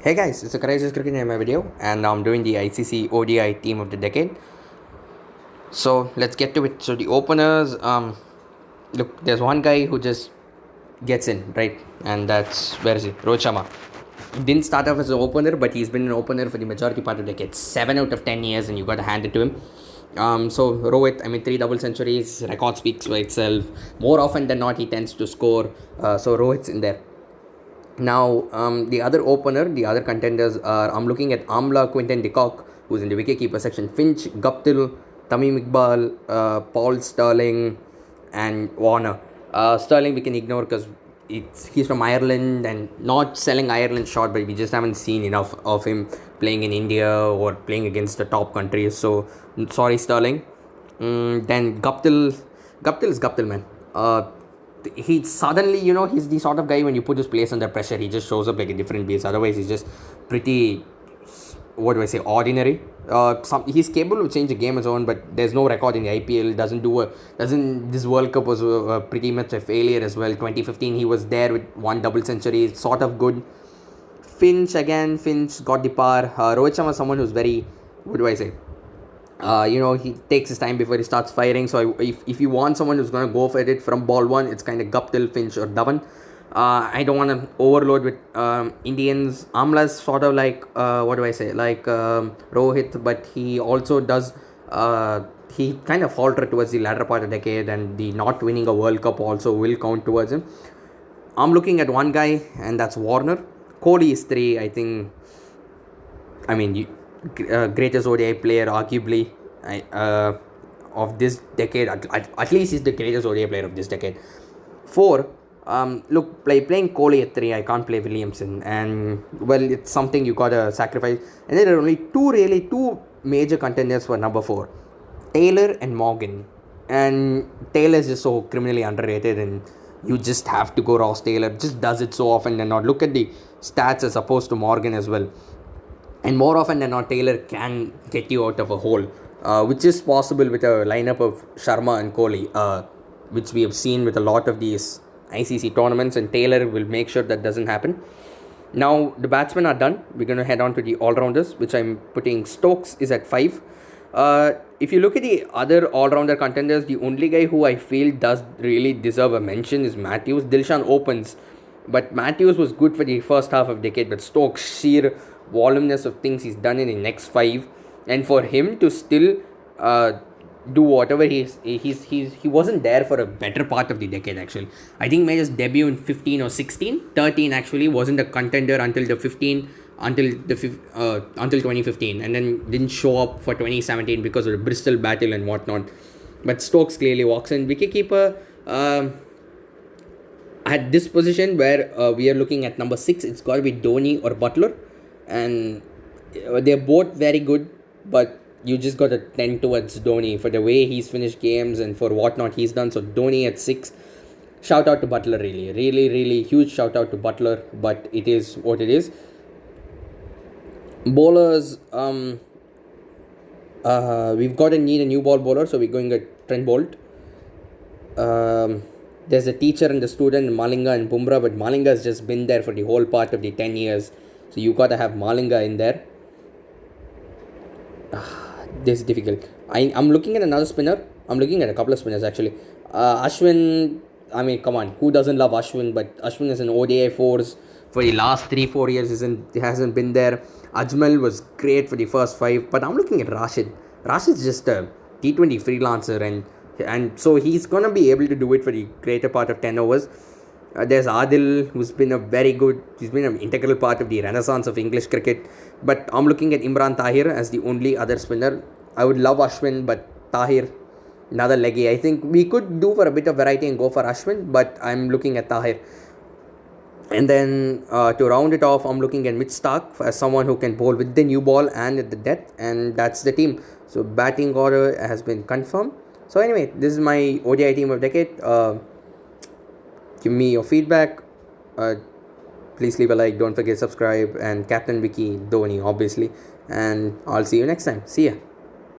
Hey guys, it's a Courageous Cricket in my video, and I'm doing the ICC ODI team of the decade. So let's get to it. So the openers, look, there's one guy who just gets in, right? And that's where is he? Rohit Sharma. Didn't start off as an opener, but he's been an opener for the majority part of the decade. 7 out of 10 years, and you got to hand it to him. So Rohit, I mean, three double centuries, record speaks for itself. More often than not, he tends to score. So Rohit's in there. Now, the other opener, the other contenders are I'm looking at Amla, Quinton de Kock, who's in the wicketkeeper section, Finch, Guptill, Tamim Iqbal, Paul Sterling, and Warner. Sterling we can ignore because he's from Ireland and not selling Ireland short, but we just haven't seen enough of him playing in India or playing against the top countries. So, sorry, Sterling. Then Guptill is Guptill, man. He suddenly, he's the sort of guy when you put his place under pressure, he just shows up like a different beast. Otherwise, he's just pretty, what do I say, ordinary. He's capable of changing the game on his own, but there's no record in the IPL. Doesn't this World Cup was pretty much a failure as well. 2015, he was there with one double century, sort of good. Finch got the par. Rohit Sharma is someone who's very, what do I say? He takes his time before he starts firing. So if you want someone who's going to go for it from ball one, it's kind of Guptill, Finch, or Dhawan. I don't want to overload with Indians. Amla's sort of like, what do I say, like Rohit, but he also does. He kind of faltered towards the latter part of the decade, and the not winning a World Cup also will count towards him. I'm looking at one guy, and that's Warner. Kohli is three. I mean, greatest ODI player, arguably, of this decade. At least he's the greatest ODI player of this decade. Four, look, playing Kohli at three, I can't play Williamson, and well, it's something you gotta sacrifice. And then there are only two major contenders for number four, Taylor and Morgan. And Taylor is just so criminally underrated, and you just have to go Ross Taylor. Just does it so often and not. Look at the stats as opposed to Morgan as well. And more often than not, Taylor can get you out of a hole, which is possible with a lineup of Sharma and Kohli, which we have seen with a lot of these ICC tournaments, and Taylor will make sure that doesn't happen. Now, the batsmen are done. We're going to head on to the all rounders, which I'm putting Stokes is at 5. If you look at the other all rounder contenders, the only guy who I feel does really deserve a mention is Matthews. Dilshan opens, but Matthews was good for the first half of the decade, but Stokes, sheer voluminous of things he's done in the next 5, and for him to still do whatever he wasn't there for a better part of the decade. Actually, I think made his debut in 15 or 16. 13 actually wasn't a contender until the 15, until 2015, and then didn't show up for 2017 because of the Bristol battle and whatnot. But Stokes clearly walks in. Wicketkeeper, at this position where we are looking at number 6, it's got to be Dhoni or Butler, and they're both very good, but you just got to tend towards Dhoni for the way he's finished games and for whatnot he's done. So Dhoni at 6. Shout out to Butler, really huge shout out to Butler, but it is what it is. Bowlers, we've got to need a new ball bowler, so we're going at Trent Bolt. There's a teacher and the student, Malinga and Bumrah, but Malinga has just been there for the whole part of the 10 years. So you gotta have Malinga in there. This is difficult. I'm looking at another spinner. I'm looking at a couple of spinners actually. Ashwin, I mean, come on, who doesn't love Ashwin? But Ashwin is an ODI force for the last 3-4 years. Hasn't been there. Ajmal was great for the first 5, but I'm looking at Rashid. Rashid's just a T20 freelancer, and so he's gonna be able to do it for the greater part of 10 overs. There's Adil, who's been he's been an integral part of the renaissance of English cricket. But I'm looking at Imran Tahir as the only other spinner. I would love Ashwin, but Tahir, another leggy. I think we could do for a bit of variety and go for Ashwin, but I'm looking at Tahir. And then to round it off, I'm looking at Mitch Starc as someone who can bowl with the new ball and at the depth, and that's the team. So batting order has been confirmed. So anyway, this is my ODI team of decade. Give me your feedback. Please leave a like. Don't forget to subscribe. And Captain Vicky Dhoni, obviously. And I'll see you next time. See ya.